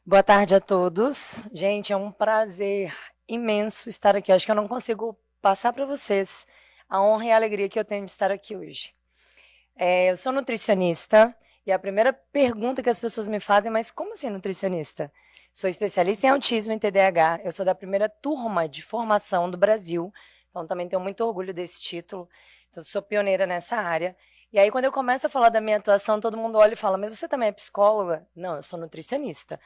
Boa tarde a todos. Gente, é um prazer imenso estar aqui. Acho que eu não consigo passar para vocês a honra e a alegria que eu tenho de estar aqui hoje. Eu sou nutricionista e a primeira pergunta que as pessoas me fazem, mas como assim nutricionista? Sou especialista em autismo e TDAH. Eu sou da primeira turma de formação do Brasil, então também tenho muito orgulho desse título. Então, sou pioneira nessa área. E aí, quando eu começo a falar da minha atuação, todo mundo olha e fala: Mas você também é psicóloga? Não, eu sou nutricionista.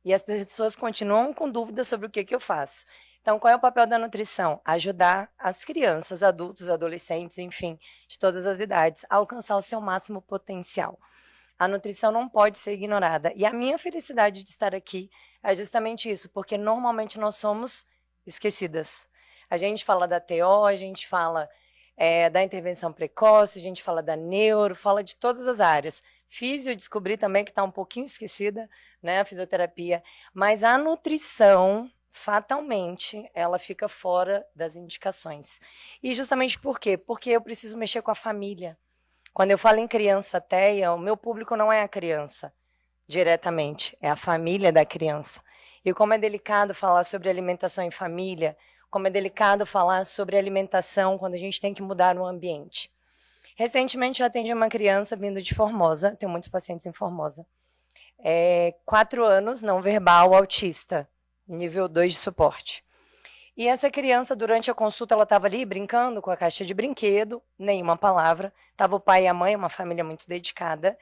E as pessoas continuam com dúvidas sobre o que eu faço. Então, qual é o papel da nutrição? Ajudar as crianças, adultos, adolescentes, enfim, de todas as idades, a alcançar o seu máximo potencial. A nutrição não pode ser ignorada. E a minha felicidade de estar aqui é justamente isso, porque normalmente nós somos esquecidas. A gente fala da TO, a gente fala da intervenção precoce, a gente fala da neuro, fala de todas as áreas. Físio, eu descobri também que está um pouquinho esquecida, né, a fisioterapia, mas a nutrição, fatalmente, ela fica fora das indicações. E justamente por quê? Porque eu preciso mexer com a família. Quando eu falo em criança TEA, o meu público não é a criança diretamente, é a família da criança. E como é delicado falar sobre alimentação em família, como é delicado falar sobre alimentação quando a gente tem que mudar o ambiente. Recentemente eu atendi uma criança vindo de Formosa, tenho muitos pacientes em Formosa, 4 anos, não verbal, autista, nível 2 de suporte. E essa criança, durante a consulta, ela estava ali brincando com a caixa de brinquedo, nenhuma palavra, estava o pai e a mãe, uma família muito dedicada,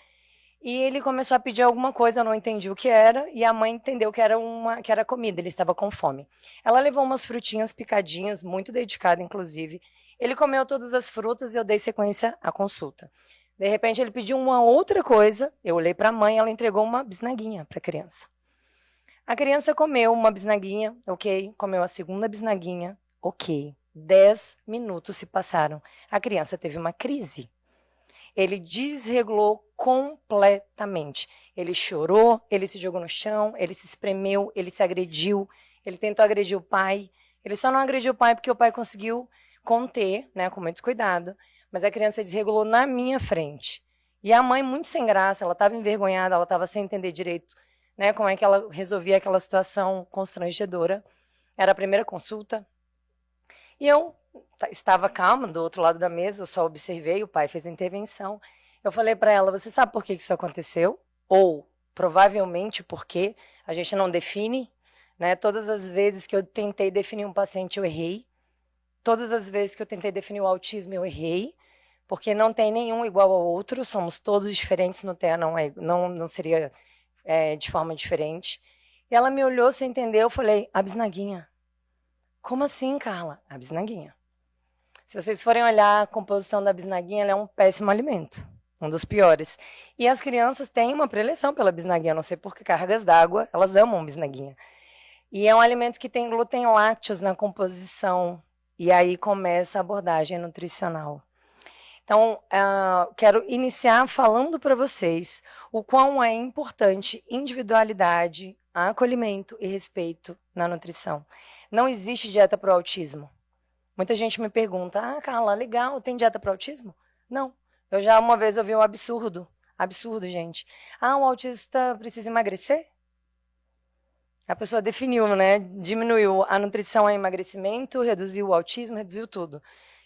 e ele começou a pedir alguma coisa, eu não entendi o que era, e a mãe entendeu que era comida, ele estava com fome. Ela levou umas frutinhas picadinhas, muito dedicada, inclusive. Ele comeu todas as frutas e eu dei sequência à consulta. De repente, ele pediu uma outra coisa, eu olhei para a mãe, ela entregou uma bisnaguinha para a criança. A criança comeu uma bisnaguinha, ok, comeu a segunda bisnaguinha, ok. 10 minutos se passaram. A criança teve uma crise. Ele desregulou completamente. Ele chorou, ele se jogou no chão, ele se espremeu, ele se agrediu, ele tentou agredir o pai. Ele só não agrediu o pai porque o pai conseguiu conter, né, com muito cuidado, mas a criança desregulou na minha frente. E a mãe, muito sem graça, ela estava envergonhada, ela estava sem entender direito, né, como é que ela resolvia aquela situação constrangedora. Era a primeira consulta. E eu estava calma do outro lado da mesa, eu só observei, o pai fez a intervenção. Eu falei para ela: você sabe por que isso aconteceu? Ou provavelmente porque a gente não define, né? Todas as vezes que eu tentei definir um paciente, eu errei. Todas as vezes que eu tentei definir o autismo, eu errei, porque não tem nenhum igual ao outro, somos todos diferentes no TEA, não seria de forma diferente. E ela me olhou sem entender, eu falei: a bisnaguinha. Como assim, Carla? A bisnaguinha. Se vocês forem olhar a composição da bisnaguinha, ela é um péssimo alimento, um dos piores. E as crianças têm uma predileção pela bisnaguinha, não sei por que cargas d'água, elas amam bisnaguinha. E é um alimento que tem glúten lácteos na composição, e aí começa a abordagem nutricional. Então, quero iniciar falando para vocês o quão é importante individualidade, acolhimento e respeito na nutrição. Não existe dieta para o autismo. Muita gente me pergunta: ah, Carla, legal, tem dieta para autismo? Não. Eu já uma vez ouvi um absurdo. Absurdo, gente. Ah, um autista precisa emagrecer? A pessoa definiu, né? Diminuiu a nutrição a emagrecimento, reduziu o autismo, reduziu tudo.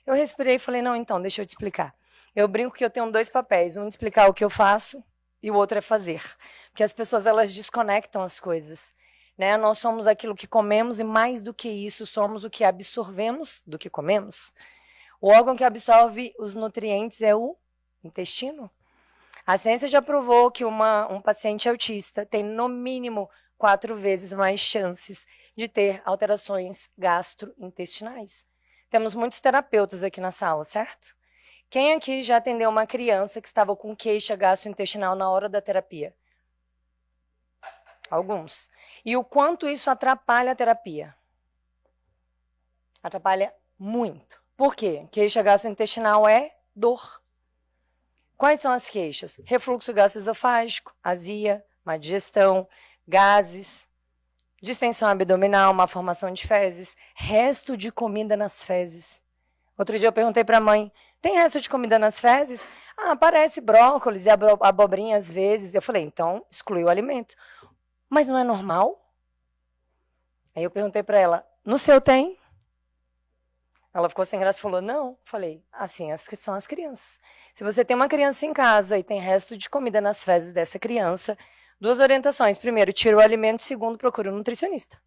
Eu respirei e falei: não, então, deixa eu te explicar. Eu brinco que eu tenho 2 papéis, um de explicar o que eu faço e o outro é fazer. Porque as pessoas, elas desconectam as coisas. Né? Nós somos aquilo que comemos e, mais do que isso, somos o que absorvemos do que comemos. O órgão que absorve os nutrientes é o intestino. A ciência já provou que um paciente autista tem, no mínimo, 4 vezes mais chances de ter alterações gastrointestinais. Temos muitos terapeutas aqui na sala, certo? Quem aqui já atendeu uma criança que estava com queixa gastrointestinal na hora da terapia? Alguns. E o quanto isso atrapalha a terapia? Atrapalha muito. Por quê? Queixa gastrointestinal é dor. Quais são as queixas? Refluxo gastroesofágico, azia, má digestão, gases, distensão abdominal, má formação de fezes, resto de comida nas fezes. Outro dia eu perguntei para a mãe: tem resto de comida nas fezes? Ah, aparece brócolis e abobrinha às vezes. Eu falei: então exclui o alimento. Mas não é normal? Aí eu perguntei para ela, no seu tem? Ela ficou sem graça e falou, não. Falei, assim são as crianças. Se você tem uma criança em casa e tem resto de comida nas fezes dessa criança, duas orientações. Primeiro, tira o alimento. Segundo, procure um nutricionista.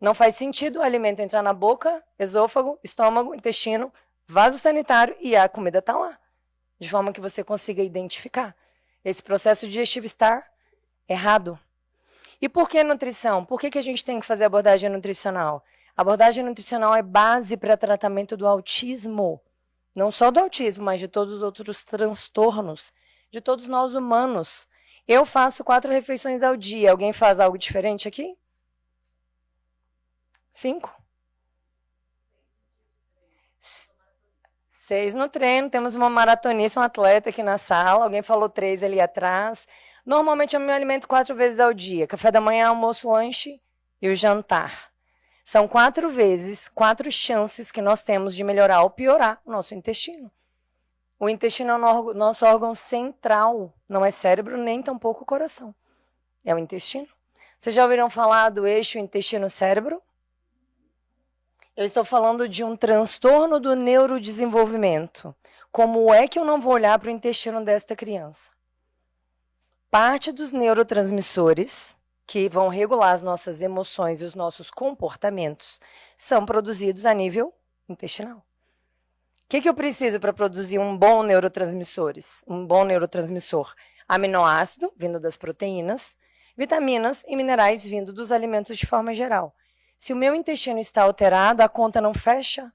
Não faz sentido o alimento entrar na boca, esôfago, estômago, intestino, vaso sanitário e a comida está lá. De forma que você consiga identificar. Esse processo digestivo está errado. E por que nutrição? Por que a gente tem que fazer abordagem nutricional? A abordagem nutricional é base para tratamento do autismo. Não só do autismo, mas de todos os outros transtornos, de todos nós humanos. Eu faço 4 refeições ao dia. Alguém faz algo diferente aqui? 5? 6 no treino. Temos uma maratonista, um atleta aqui na sala. Alguém falou 3 ali atrás. Normalmente eu me alimento 4 vezes ao dia. Café da manhã, almoço, lanche e o jantar. São 4 vezes, 4 chances que nós temos de melhorar ou piorar o nosso intestino. O intestino é o nosso órgão central, não é cérebro nem tampouco o coração. É o intestino. Vocês já ouviram falar do eixo intestino-cérebro? Eu estou falando de um transtorno do neurodesenvolvimento. Como é que eu não vou olhar para o intestino desta criança? Parte dos neurotransmissores que vão regular as nossas emoções e os nossos comportamentos são produzidos a nível intestinal. O que eu preciso para produzir um bom neurotransmissor? Aminoácido, vindo das proteínas, vitaminas e minerais vindo dos alimentos de forma geral. Se o meu intestino está alterado, a conta não fecha?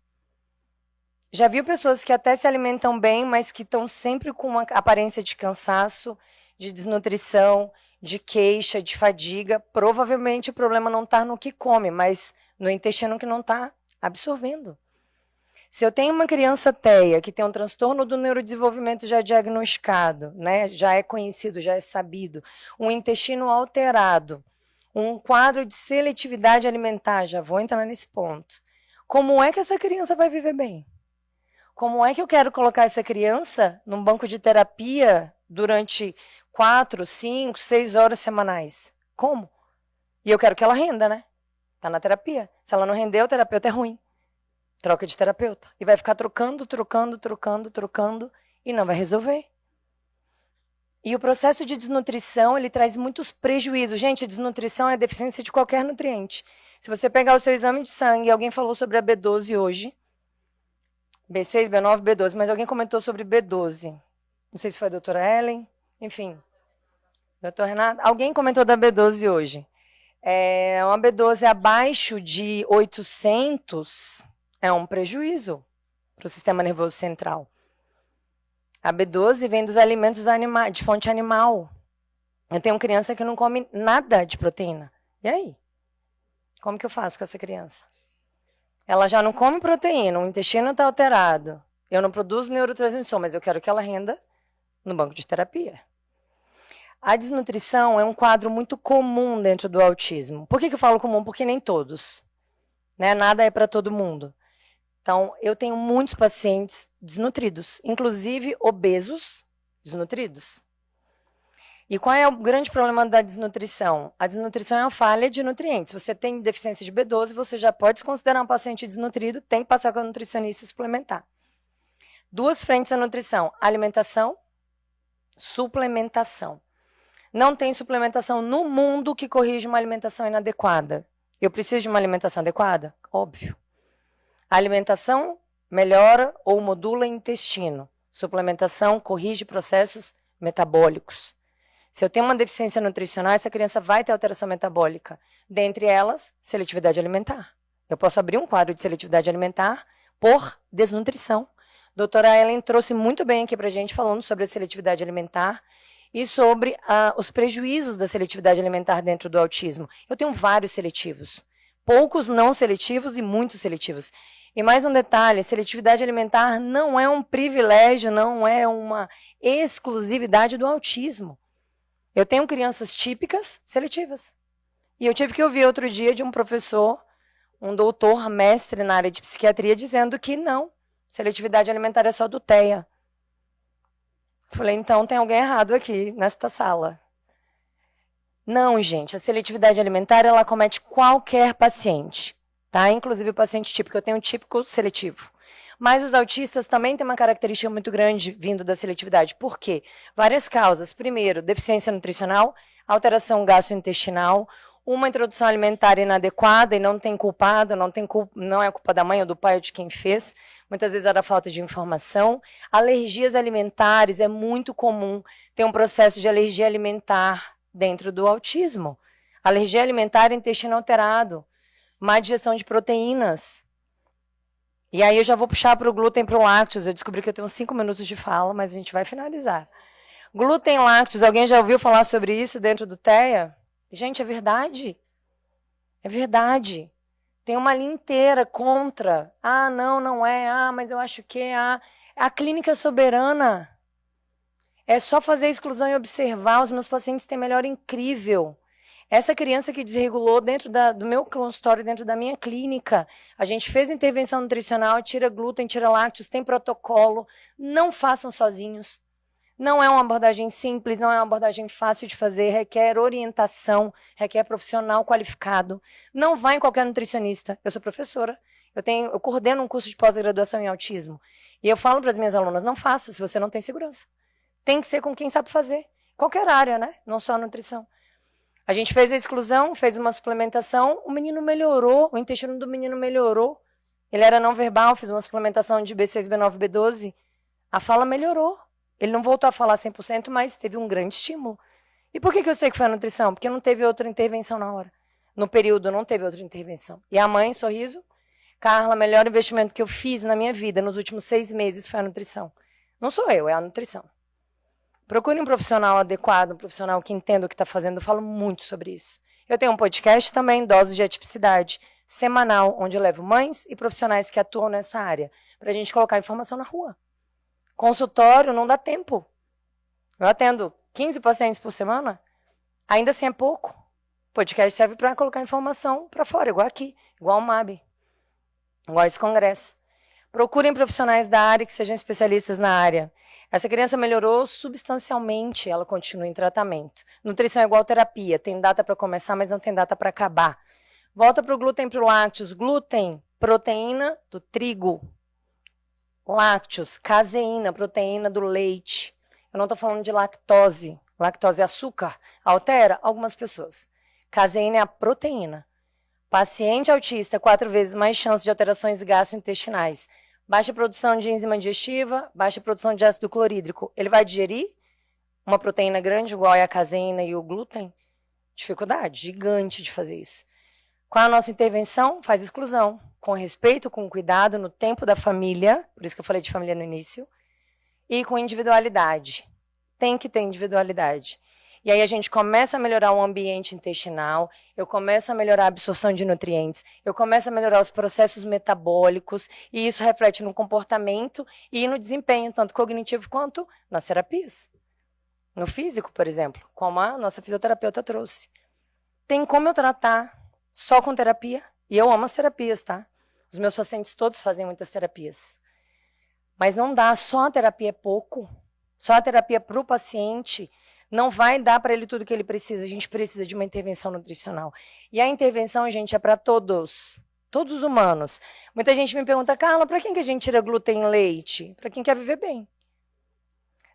Já viu pessoas que até se alimentam bem, mas que estão sempre com uma aparência de cansaço, de desnutrição, de queixa, de fadiga? Provavelmente o problema não está no que come, mas no intestino que não está absorvendo. Se eu tenho uma criança TEA que tem um transtorno do neurodesenvolvimento já diagnosticado, né, já é conhecido, já é sabido, um intestino alterado, um quadro de seletividade alimentar, já vou entrar nesse ponto. Como é que essa criança vai viver bem? Como é que eu quero colocar essa criança num banco de terapia durante 4, 5, 6 horas semanais? Como? E eu quero que ela renda, né? Tá na terapia. Se ela não render, o terapeuta é ruim. Troca de terapeuta. E vai ficar trocando e não vai resolver. E o processo de desnutrição, ele traz muitos prejuízos. Gente, desnutrição é deficiência de qualquer nutriente. Se você pegar o seu exame de sangue, alguém falou sobre a B12 hoje, B6, B9, B12, mas alguém comentou sobre B12. Não sei se foi a doutora Ellen, enfim. Doutor Renato, alguém comentou da B12 hoje. Uma B12 abaixo de 800 é um prejuízo para o sistema nervoso central. A B12 vem dos alimentos de fonte animal. Eu tenho uma criança que não come nada de proteína. E aí? Como que eu faço com essa criança? Ela já não come proteína, o intestino está alterado. Eu não produzo neurotransmissor, mas eu quero que ela renda no banco de terapia. A desnutrição é um quadro muito comum dentro do autismo. Por que eu falo comum? Porque nem todos. Né? Nada é para todo mundo. Então, eu tenho muitos pacientes desnutridos, inclusive obesos desnutridos. E qual é o grande problema da desnutrição? A desnutrição é uma falha de nutrientes. Se você tem deficiência de B12, você já pode se considerar um paciente desnutrido, tem que passar com a nutricionista e suplementar. 2 frentes à nutrição: alimentação, suplementação. Não tem suplementação no mundo que corrija uma alimentação inadequada. Eu preciso de uma alimentação adequada? Óbvio. A alimentação melhora ou modula o intestino. Suplementação corrige processos metabólicos. Se eu tenho uma deficiência nutricional, essa criança vai ter alteração metabólica. Dentre elas, seletividade alimentar. Eu posso abrir um quadro de seletividade alimentar por desnutrição. Doutora Ellen trouxe muito bem aqui para a gente, falando sobre a seletividade alimentar e sobre os prejuízos da seletividade alimentar dentro do autismo. Eu tenho vários seletivos. Poucos não seletivos e muitos seletivos. E mais um detalhe, seletividade alimentar não é um privilégio, não é uma exclusividade do autismo. Eu tenho crianças típicas seletivas. E eu tive que ouvir outro dia de um professor, um doutor, mestre na área de psiquiatria, dizendo que não, seletividade alimentar é só do TEA. Falei, então tem alguém errado aqui nesta sala. Não, gente, a seletividade alimentar, ela acomete qualquer paciente, tá? Inclusive o paciente típico, eu tenho um típico seletivo. Mas os autistas também têm uma característica muito grande vindo da seletividade. Por quê? Várias causas. Primeiro, deficiência nutricional, alteração gastrointestinal, uma introdução alimentar inadequada e não tem culpado, não é culpa da mãe ou do pai ou de quem fez. Muitas vezes era falta de informação. Alergias alimentares, é muito comum ter um processo de alergia alimentar dentro do autismo. Alergia alimentar e intestino alterado, má digestão de proteínas. E aí eu já vou puxar para o glúten e para o lácteos. Eu descobri que eu tenho 5 minutos de fala, mas a gente vai finalizar. Glúten e lácteos, alguém já ouviu falar sobre isso dentro do TEA? Gente, é verdade. É verdade. Tem uma linha inteira contra. Ah, não é. Ah, mas eu acho que é. A clínica soberana. É só fazer exclusão e observar. Os meus pacientes têm melhora incrível. Essa criança que desregulou dentro do meu consultório, dentro da minha clínica, a gente fez intervenção nutricional, tira glúten, tira lácteos, tem protocolo. Não façam sozinhos. Não é uma abordagem simples, não é uma abordagem fácil de fazer, requer orientação, requer profissional qualificado. Não vai em qualquer nutricionista. Eu sou professora, eu coordeno um curso de pós-graduação em autismo. E eu falo para as minhas alunas, não faça se você não tem segurança. Tem que ser com quem sabe fazer. Qualquer área, né? Não só a nutrição. A gente fez a exclusão, fez uma suplementação, o menino melhorou, o intestino do menino melhorou. Ele era não verbal, fiz uma suplementação de B6, B9, B12. A fala melhorou. Ele não voltou a falar 100%, mas teve um grande estímulo. E por que eu sei que foi a nutrição? Porque não teve outra intervenção na hora. No período não teve outra intervenção. E a mãe, sorriso, Carla, melhor investimento que eu fiz na minha vida nos últimos 6 meses foi a nutrição. Não sou eu, é a nutrição. Procure um profissional adequado, um profissional que entenda o que está fazendo. Eu falo muito sobre isso. Eu tenho um podcast também, Doses de Atipicidade, semanal, onde eu levo mães e profissionais que atuam nessa área, para a gente colocar informação na rua. Consultório não dá tempo. Eu atendo 15 pacientes por semana, ainda assim é pouco. Podcast serve para colocar informação para fora, igual aqui, igual o MAB, igual esse congresso. Procurem profissionais da área que sejam especialistas na área. Essa criança melhorou substancialmente, ela continua em tratamento. Nutrição é igual terapia, tem data para começar, mas não tem data para acabar. Volta para o glúten e para o lácteos. Glúten, proteína do trigo. Lácteos, caseína, proteína do leite. Eu não estou falando de lactose. Lactose é açúcar. Altera algumas pessoas. Caseína é a proteína. Paciente autista, 4 vezes mais chance de alterações gastrointestinais. Baixa produção de enzima digestiva, baixa produção de ácido clorídrico. Ele vai digerir uma proteína grande, igual é a caseína e o glúten? Dificuldade gigante de fazer isso. Qual a nossa intervenção? Faz exclusão. Com respeito, com cuidado, no tempo da família, por isso que eu falei de família no início, e com individualidade. Tem que ter individualidade. E aí a gente começa a melhorar o ambiente intestinal, eu começo a melhorar a absorção de nutrientes, eu começo a melhorar os processos metabólicos, e isso reflete no comportamento e no desempenho, tanto cognitivo quanto nas terapias. No físico, por exemplo, como a nossa fisioterapeuta trouxe. Tem como eu tratar só com terapia, e eu amo as terapias, tá? Os meus pacientes todos fazem muitas terapias. Mas não dá, só a terapia é pouco. Só a terapia para o paciente não vai dar para ele tudo que ele precisa. A gente precisa de uma intervenção nutricional. E a intervenção, gente, é para todos os humanos. Muita gente me pergunta, Carla, para quem que a gente tira glúten em leite? Para quem quer viver bem.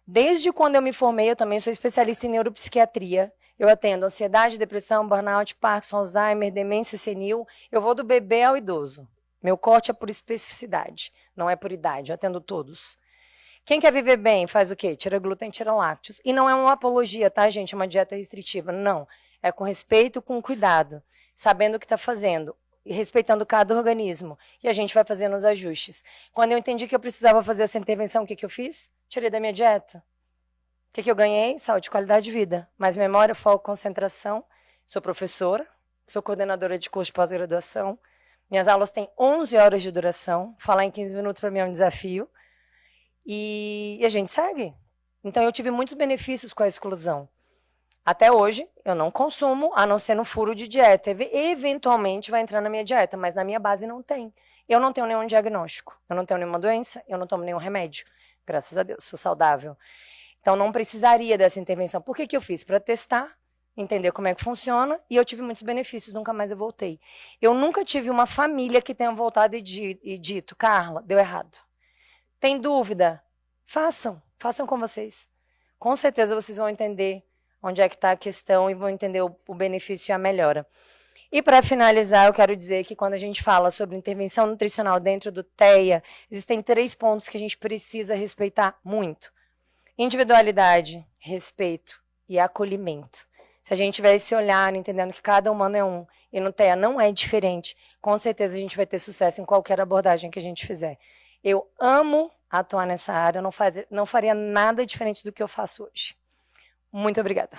Desde quando eu me formei, eu também sou especialista em neuropsiquiatria. Eu atendo ansiedade, depressão, burnout, Parkinson, Alzheimer, demência senil. Eu vou do bebê ao idoso. Meu corte é por especificidade, não é por idade. Eu atendo todos. Quem quer viver bem faz o quê? Tira glúten, tira lácteos. E não é uma apologia, tá, gente? É uma dieta restritiva. Não. É com respeito, com cuidado. Sabendo o que está fazendo. E respeitando cada organismo. E a gente vai fazendo os ajustes. Quando eu entendi que eu precisava fazer essa intervenção, o que eu fiz? Tirei da minha dieta. O que eu ganhei? Saúde e qualidade de vida. Mais memória, foco, concentração. Sou professora. Sou coordenadora de curso de pós-graduação. Minhas aulas têm 11 horas de duração. Falar em 15 minutos para mim é um desafio. E a gente segue. Então, eu tive muitos benefícios com a exclusão. Até hoje, eu não consumo, a não ser no furo de dieta. Eventualmente vai entrar na minha dieta, mas na minha base não tem. Eu não tenho nenhum diagnóstico. Eu não tenho nenhuma doença, eu não tomo nenhum remédio. Graças a Deus, sou saudável. Então, não precisaria dessa intervenção. Por que eu fiz? Para testar. entender como é que funciona, e eu tive muitos benefícios, nunca mais eu voltei. Eu nunca tive uma família que tenha voltado e dito, Carla, deu errado. Tem dúvida? Façam com vocês. Com certeza vocês vão entender onde é que está a questão e vão entender o benefício e a melhora. E para finalizar, eu quero dizer que quando a gente fala sobre intervenção nutricional dentro do TEA, existem 3 pontos que a gente precisa respeitar muito: individualidade, respeito e acolhimento. Se a gente tiver esse olhar, entendendo que cada humano é um, e no TEA não é diferente, com certeza a gente vai ter sucesso em qualquer abordagem que a gente fizer. Eu amo atuar nessa área, não faria nada diferente do que eu faço hoje. Muito obrigada.